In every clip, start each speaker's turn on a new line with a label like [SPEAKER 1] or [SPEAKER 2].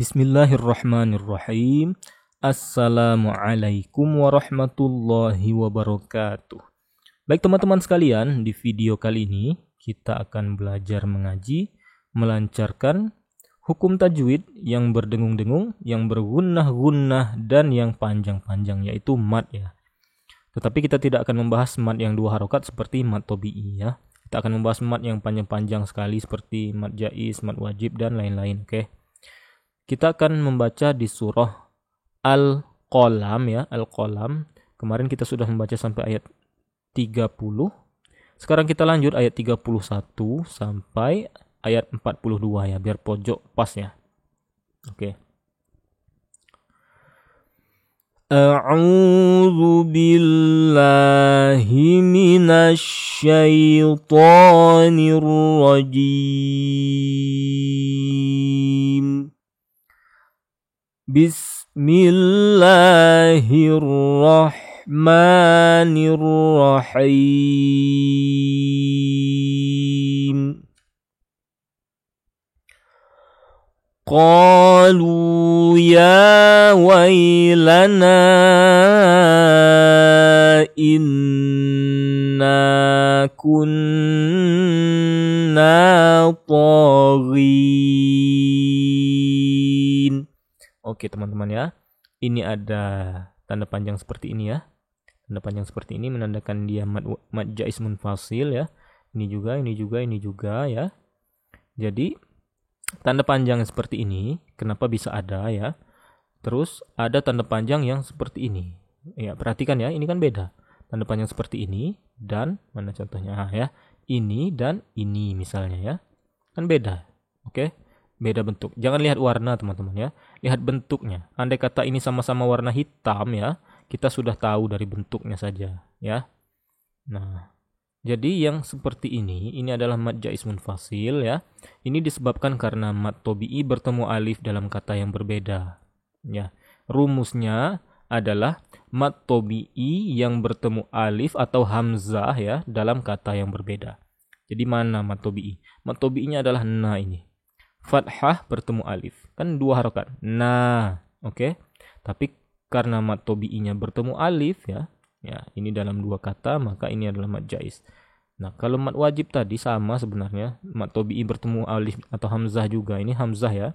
[SPEAKER 1] Bismillahirrahmanirrahim. Assalamualaikum warahmatullahi wabarakatuh. Baik teman-teman sekalian, di video kali ini kita akan belajar mengaji, melancarkan hukum tajwid yang berdengung-dengung, yang bergunnah-gunnah, dan yang panjang-panjang, yaitu mad ya. Tetapi kita tidak akan membahas mad yang dua harokat seperti mad tobi'i ya. Kita akan membahas mad yang panjang-panjang sekali seperti mad jaiz, mad wajib, dan lain-lain. Oke. Kita akan membaca di surah Al-Qalam ya, Al-Qalam. Kemarin kita sudah membaca sampai ayat 30. Sekarang kita lanjut ayat 31 sampai ayat 42 ya, biar pojok pas ya. Oke. A'udzu billahi minasy syaithanir rajim. Bismillahirrahmanirrahim. Qalu ya wailana inna kunna taghin. Oke teman-teman ya, ini ada tanda panjang seperti ini ya. Tanda panjang seperti ini menandakan dia mad jaiz munfasil ya. Ini juga ya. Jadi tanda panjang seperti ini, kenapa bisa ada ya? Terus ada tanda panjang yang seperti ini. Ya, perhatikan ya, ini kan beda. Tanda panjang seperti ini dan mana contohnya ya? Ini dan ini misalnya ya. Kan beda. Oke? Beda bentuk. Jangan lihat warna teman-teman ya. Lihat bentuknya. Andai kata ini sama-sama warna hitam ya, kita sudah tahu dari bentuknya saja ya. Nah, jadi yang seperti ini adalah mad jaiz munfasil ya. Ini disebabkan karena mad tobi'i bertemu alif dalam kata yang berbeda. Ya. Rumusnya adalah mad tobi'i yang bertemu alif atau hamzah ya dalam kata yang berbeda. Jadi mana mad tobi'i? Mad tobi'inya adalah na ini. Fathah bertemu alif. Kan dua harokat. Nah, oke. Tapi karena mad tobi'inya bertemu alif ya. Ya, ini dalam dua kata, maka ini adalah mad jaiz. Nah, kalau mad wajib tadi sama sebenarnya. Mad tobi'i bertemu alif atau hamzah juga. Ini hamzah ya.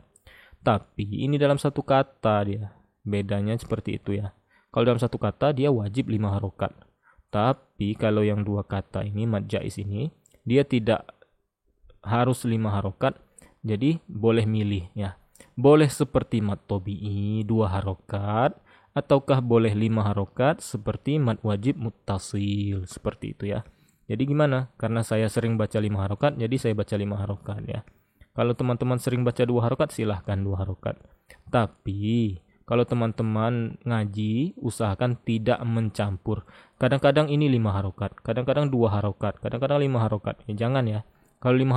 [SPEAKER 1] Tapi ini dalam satu kata dia. Bedanya seperti itu ya. Kalau dalam satu kata dia wajib 5 harokat. Tapi kalau yang dua kata ini, mad jaiz ini, dia tidak harus 5 harokat. Jadi boleh milih ya. Boleh seperti mad tobi'i 2 harokat. Ataukah boleh 5 harokat seperti mad wajib muttasil. Seperti itu ya. Jadi gimana? Karena saya sering baca 5 harokat, jadi saya baca 5 harokat ya. Kalau teman-teman sering baca 2 harokat, silahkan 2 harokat. Tapi kalau teman-teman ngaji, usahakan tidak mencampur. Kadang-kadang ini 5 harokat, kadang-kadang 2 harokat, kadang-kadang 5 harokat. Ya, jangan ya. Kalau 5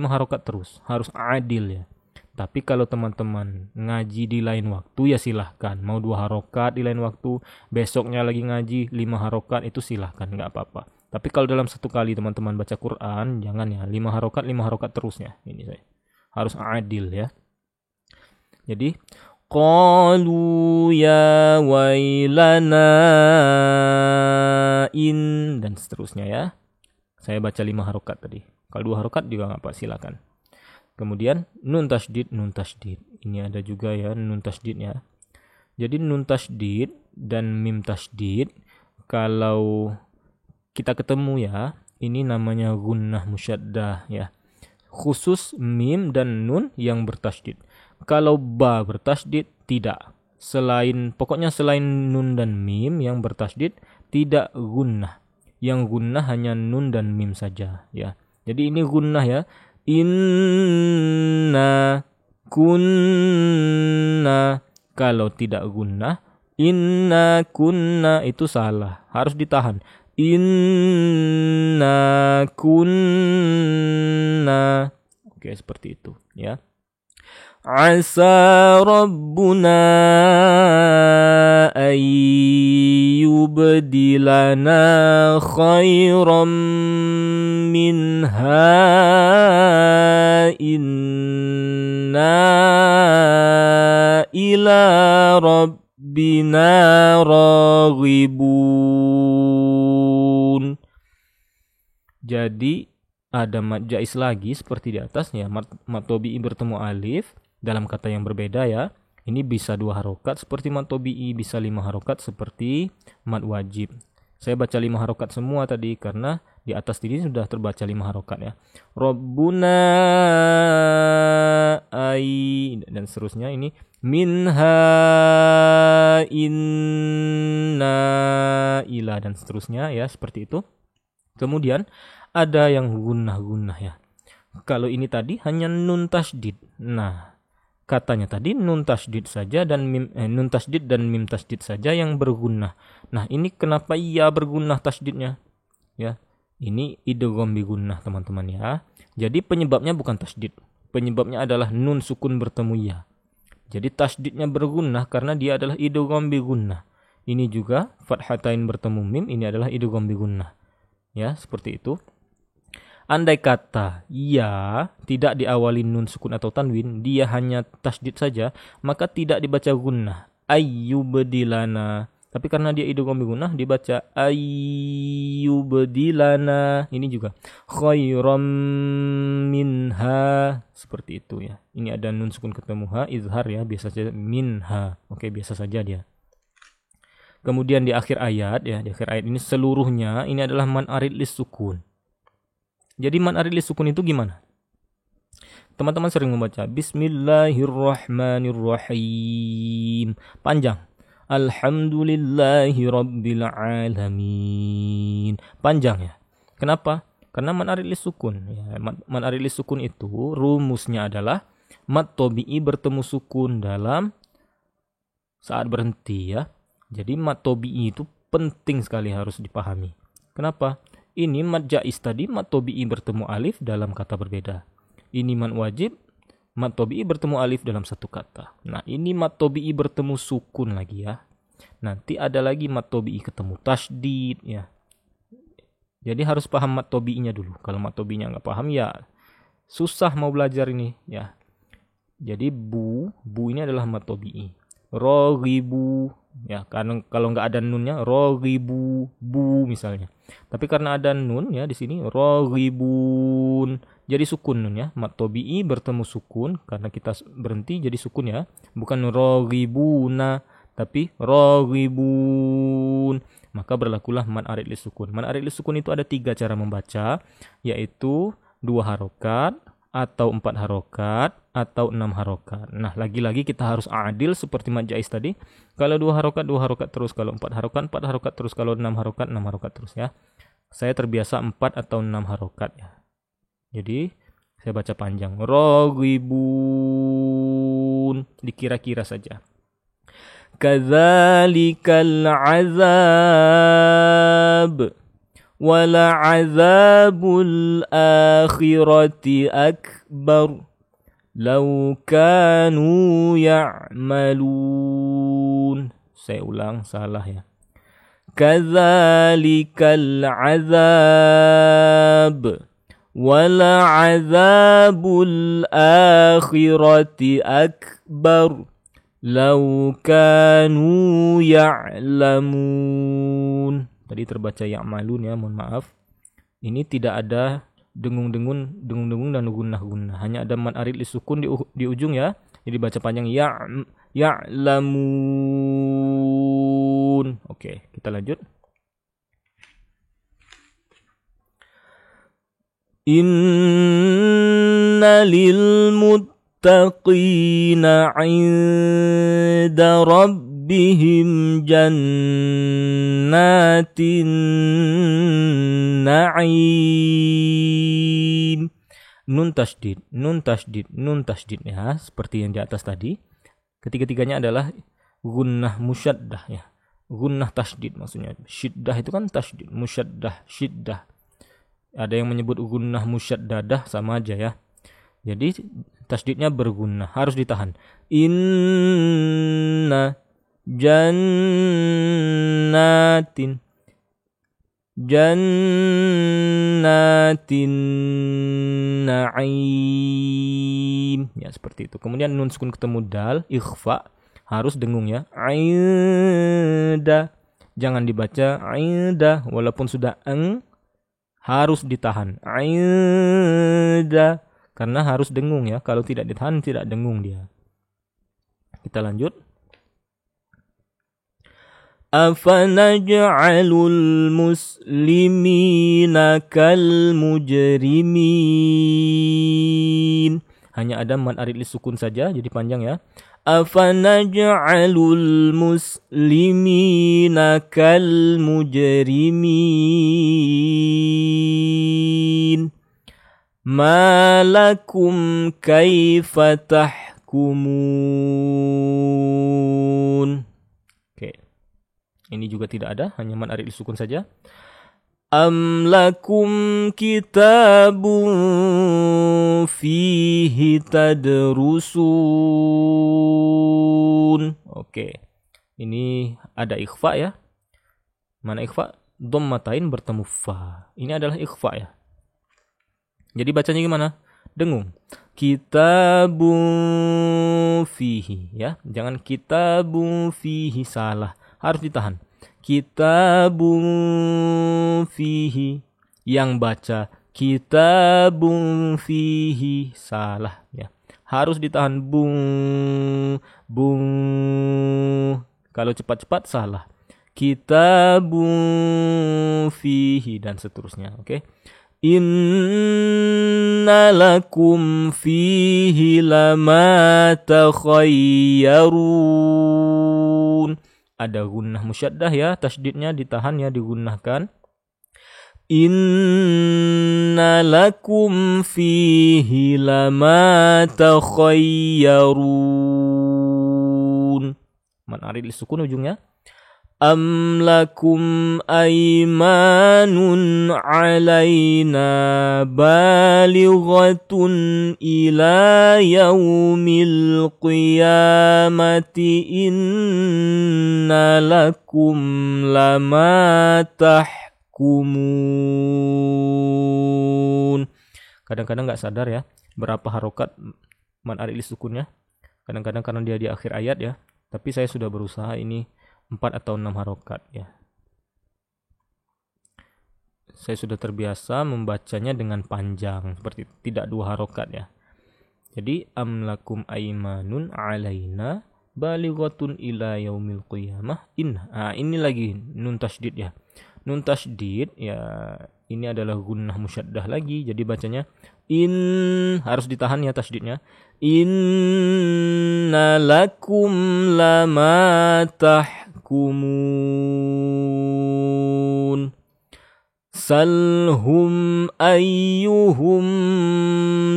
[SPEAKER 1] harokat terus. Harus adil ya. Tapi kalau teman-teman ngaji di lain waktu ya silahkan. Mau 2 harokat di lain waktu, besoknya lagi ngaji 5 harokat, itu silahkan, nggak apa-apa. Tapi kalau dalam satu kali teman-teman baca Quran, jangan ya 5 harokat terusnya. Ini saya. Harus adil ya. Jadi qalu ya wailana in dan seterusnya ya. Saya baca 5 harokat tadi. Kalau 2 harokat juga nggak apa, silakan. Kemudian nun tasydid. Ini ada juga ya nun tasydid ya. Jadi nun tasydid dan mim tasydid kalau kita ketemu ya, ini namanya gunnah musyaddah ya. Khusus mim dan nun yang bertasydid. Kalau ba bertasydid tidak. Pokoknya selain nun dan mim yang bertasydid tidak gunnah. Yang gunnah hanya nun dan mim saja ya. Jadi ini gunnah ya. Inna kunna. Kalau tidak gunnah, inna kunna itu salah. Harus ditahan. Inna kunna. Oke, seperti itu ya. Asa rabbuna ayyubdilana yubdilana khairam minha inna ila rabbina raghibun. Jadi ada mad jais lagi seperti di atasnya, mad tobi'i bertemu alif dalam kata yang berbeda ya. Ini bisa 2 harokat seperti mad tobi'i, bisa 5 harokat seperti mad wajib. Saya baca 5 harokat semua tadi karena di atas ini sudah terbaca 5 harokat ya. Rabbuna ai dan seterusnya, ini minha inna ila dan seterusnya ya, seperti itu. Kemudian ada yang gunnah ya. Kalau ini tadi hanya nun tasdid. Nah, katanya tadi nun tasdid saja dan nun tasdid dan mim tasdid saja yang bergunnah. Nah, ini kenapa iya bergunnah tasdidnya? Ya. Ini idgham bi gunnah, teman-teman ya. Jadi penyebabnya bukan tasdid. Penyebabnya adalah nun sukun bertemu ya. Jadi tasdidnya bergunnah karena dia adalah idgham bi gunnah. Ini juga fathatain bertemu mim, ini adalah idgham bi gunnah. Ya, seperti itu. Andai kata ya tidak diawali nun sukun atau tanwin, dia hanya tasdid saja, maka tidak dibaca gunnah. Ayyubdilana. Tapi karena dia idgham bi gunnah dibaca ayyubdilana. Ini juga khairam minha, seperti itu ya. Ini ada nun sukun ketemu ha, izhar ya, biasa saja minha. Oke, biasa saja dia. Kemudian di akhir ayat ya, di akhir ayat ini seluruhnya ini adalah man arid lis sukun. Jadi man arid lis sukun itu gimana? Teman-teman sering membaca Bismillahirrahmanirrahim. Panjang. Alhamdulillahi rabbil alamin. Panjang ya. Kenapa? Karena man arid lis sukun. Ya, man arid lis sukun itu rumusnya adalah mad tobi'i bertemu sukun dalam saat berhenti ya. Jadi mad tobi'i itu penting sekali harus dipahami. Kenapa? Ini mad jais tadi mad tobi'i bertemu alif dalam kata berbeda. Ini mad wajib mad tobi'i bertemu alif dalam satu kata. Nah, ini mad tobi'i bertemu sukun lagi ya. Nanti ada lagi mad tobi'i ketemu tasdid ya. Jadi harus paham mad tobi'inya dulu. Kalau mad tobi'inya nggak paham ya susah mau belajar ini ya. Jadi bu ini adalah mad tobi'i. Raghibu ya, karena kalau nggak ada nunnya raghibu bu misalnya. Tapi karena ada nun ya di sini raghibun, jadi sukun nun ya. Mad tobi'i bertemu sukun karena kita berhenti jadi sukun ya. Bukan raghibuna tapi raghibun. Maka berlakulah mad arid lis sukun. Mad arid lis sukun itu ada 3 cara membaca, yaitu 2 harokat atau 4 harokat atau 6 harokat. Nah, lagi-lagi kita harus adil seperti mad jais tadi. Kalau 2 harokat terus, kalau 4 harokat terus, kalau 6 harokat terus ya. Saya terbiasa 4 atau 6 harokat ya. Jadi saya baca panjang. Raghibun, dikira-kira saja. Kadzalikal azab wala'adzabul akhirati akbar law kanu ya'malun. Saya ulang, salah ya. Kadzalikal azab wala'adzabul akhirati akbar law kanu ya'lamun. Tadi terbaca ya'malun ya, mohon maaf. Ini tidak ada dengung-dengung dan gunnah-gunnah. Hanya ada mad arid lis sukun di ujung ya. Jadi baca panjang ya'lamun. Oke, kita lanjut. Inna lil muttaqina 'inda rabbihim jannatin na'im. Nun tasdid ya, seperti yang di atas tadi. Ketiga-tiganya adalah gunnah musyaddah ya. Gunnah tasdid maksudnya. Syiddah itu kan tasdid, musyaddah, syiddah. Ada yang menyebut gunnah musyaddadah, sama aja ya. Jadi tasdidnya bergunnah, harus ditahan. Inna jannatin, jannatin na'im. Ya, seperti itu. Kemudian nun sukun ketemu dal, ikhfa, harus dengung ya. Aida. Jangan dibaca aida walaupun sudah harus ditahan. Aida. Karena harus dengung ya. Kalau tidak ditahan tidak dengung dia. Kita lanjut. Afanaj'alul muslimina kal mujrimin. Hanya ada mad arid sukun saja, jadi panjang ya. Afanaj'alul muslimina kal mujrimin. Malakum kaifa tahkumun. Oke. Ini juga tidak ada, hanya mad arid sukun saja. Am lakum kitabun fihi tadrusun. Oke. Ini ada ikhfa ya. Mana ikhfa? Dhammatain bertemu fa. Ini adalah ikhfa ya. Jadi bacanya gimana? Dengung. Kitabun fihi ya. Jangan kitabun fihi, salah. Harus ditahan. Kitabun fihi. Yang baca kitabun fihi, salah ya. Harus ditahan bung. Kalau cepat-cepat salah. Kitabun fihi dan seterusnya. Oke. Inna lakum fihi lama takhayyarun. Ada gunnah musyaddah ya, tasydidnya ditahan ya, digunnahkan. Inna lakum fihi lama takhayyarun. Man arid lisukun ujungnya. Am lakum aymanun alaina balighatun ila yaumil qiyamati inna lakum lama tahkumun. Kadang-kadang nggak sadar ya berapa harokat man arid sukunnya. Kadang-kadang karena dia di akhir ayat ya. Tapi saya sudah berusaha ini 4 atau 6 harokat ya. Saya sudah terbiasa membacanya dengan panjang seperti itu, tidak 2 harokat ya. Jadi amlakum aimanun alaina balighatun ila yaumil qiyamah ini lagi nun tasydid ya. Nun tasydid ya, ini adalah gunnah musyaddah lagi, jadi bacanya harus ditahan ya tasydidnya. Inna lakum lama tahkumun. Salhum ayyuhum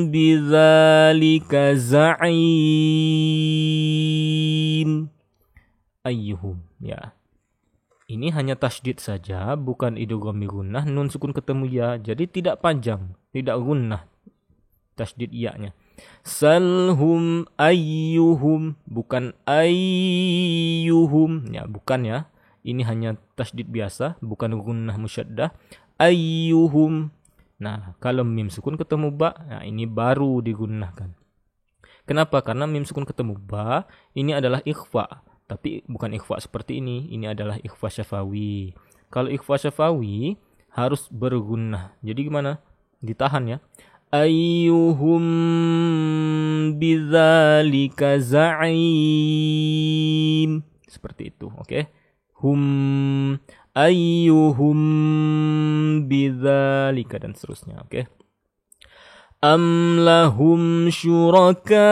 [SPEAKER 1] bidzalika za'in. Ayyuhum ya. Ini hanya tasydid saja, bukan idgham gunnah, nun sukun ketemu ya. Jadi tidak panjang, tidak gunnah tasydid ya-nya. Salhum ayyuhum, bukan ayyuhum ya, bukan ya. Ini hanya tasydid biasa, bukan gunnah musyaddah. Ayyuhum. Nah, kalau mim sukun ketemu ba, nah ini baru digunnahkan. Kenapa? Karena mim sukun ketemu ba, ini adalah ikhfa. Tapi bukan ikhfa seperti ini adalah ikhfa syafawi. Kalau ikhfa syafawi harus bergunnah. Jadi gimana? Ditahan ya. Ayyuhum bidzalika za'im. Seperti itu, oke? Hum ayyuhum bidzalika dan seterusnya, oke? Am lahum syuraka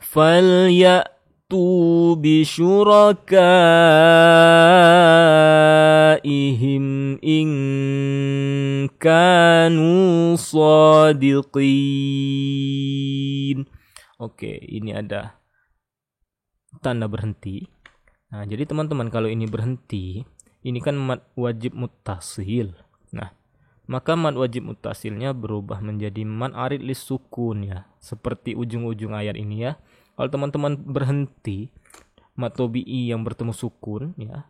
[SPEAKER 1] falyatu bisyurakaihim in kanu shadiqin. Oke, ini ada tanda berhenti. Nah, jadi teman-teman kalau ini berhenti, ini kan mad wajib muttasil. Nah, maka mad wajib muttasilnya berubah menjadi mad arid lis sukun ya. Seperti ujung-ujung ayat ini ya. Kalau teman-teman berhenti mat tobi'i yang bertemu sukun ya.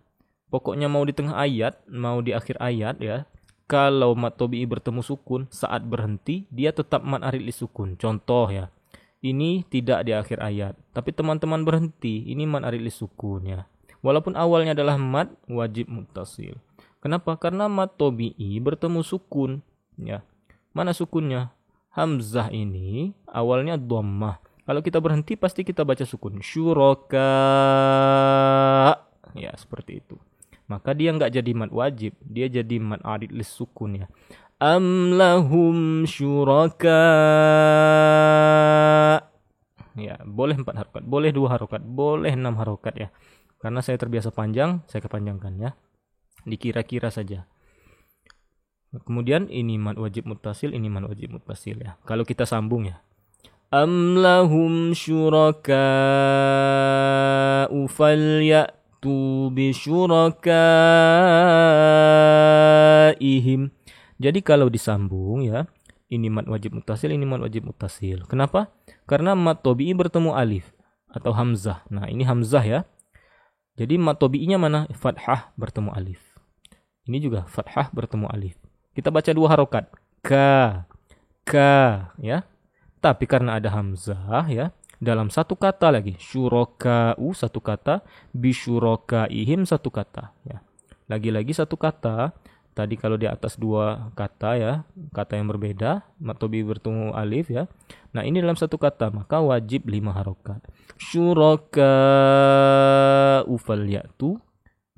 [SPEAKER 1] Pokoknya mau di tengah ayat, mau di akhir ayat ya. Kalau mat tobi'i bertemu sukun saat berhenti dia tetap mat arid li sukun. Contoh ya. Ini tidak di akhir ayat, tapi teman-teman berhenti, ini mat arid li sukun ya. Walaupun awalnya adalah mat wajib muttasil. Kenapa? Karena mat tobi'i bertemu sukun ya. Mana sukunnya? Hamzah ini awalnya dhammah. Kalau kita berhenti pasti kita baca sukun. Syuraka. Ya, seperti itu. Maka dia nggak jadi mat wajib, dia jadi mat arid li sukun ya. Am lahum syuraka. Ya, boleh 4 harokat, boleh 2 harokat, boleh 6 harokat ya. Karena saya terbiasa panjang, saya kepanjangkan ya. Dikira-kira saja. Kemudian ini mad wajib muttasil, ini mad wajib muttasil ya. Kalau kita sambung ya. Am lahum syuraka falyatu bi syurakaihim. Jadi kalau disambung ya, ini mad wajib muttasil, ini mad wajib muttasil. Kenapa? Karena mad tobi'i bertemu alif atau hamzah. Nah, ini hamzah ya. Jadi mad tobi'inya mana? Fathah bertemu alif. Ini juga fathah bertemu alif. Kita baca 2 harokat. Ka ya. Tapi karena ada hamzah ya, dalam satu kata lagi. Syuraka'u satu kata, bisyurakaihim satu kata ya. Lagi-lagi satu kata. Tadi kalau di atas 2 kata ya, kata yang berbeda, mat tobi'i bertemu alif ya. Nah, ini dalam satu kata, maka wajib 5 harokat. Syuraka'u falyatu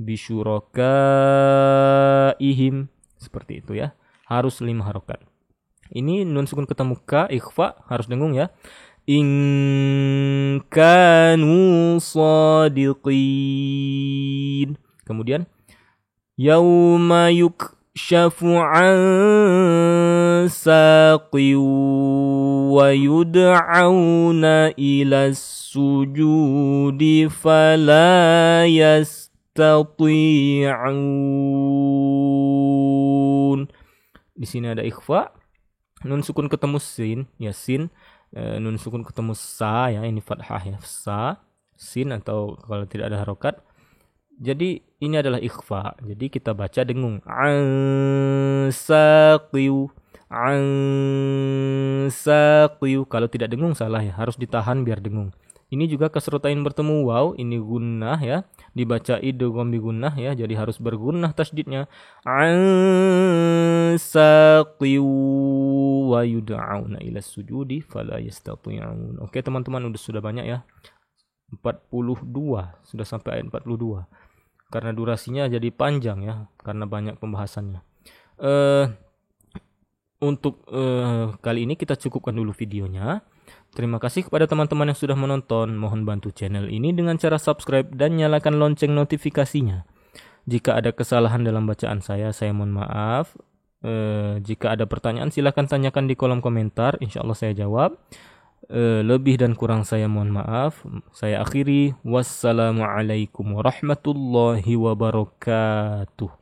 [SPEAKER 1] bisyurakaihim. Seperti itu ya. Harus 5 harokat. Ini nun sukun ketemu ka, ikhfa, harus dengung ya. In kanu sadiqin. Kemudian yauma yukshafu an saqi wa yud'auna ila sujudi fala yastati'un. Di sini ada ikhfa, nun sukun ketemu sin, ya sin, nun sukun ketemu sa ya, ini fathah ya, sa, sin atau kalau tidak ada harokat. Jadi ini adalah ikhfa. Jadi kita baca dengung. Ansaqiu. Kalau tidak dengung salah ya, harus ditahan biar dengung. Ini juga kasrotain bertemu waw, ini gunnah ya. Dibaca idgham bi gunnah ya, jadi harus bergunnah tasydidnya. Ansaqiu wa yud'auna ila sujudi fala yastati'un. Oke, teman-teman sudah banyak ya. 42, sudah sampai ayat 42. Karena durasinya jadi panjang ya, karena banyak pembahasannya. Untuk kali ini kita cukupkan dulu videonya. Terima kasih kepada teman-teman yang sudah menonton. Mohon bantu channel ini dengan cara subscribe dan nyalakan lonceng notifikasinya. Jika ada kesalahan dalam bacaan saya mohon maaf. Jika ada pertanyaan silahkan tanyakan di kolom komentar, insya Allah saya jawab. Lebih dan kurang saya mohon maaf. Saya akhiri. Wassalamualaikum warahmatullahi wabarakatuh.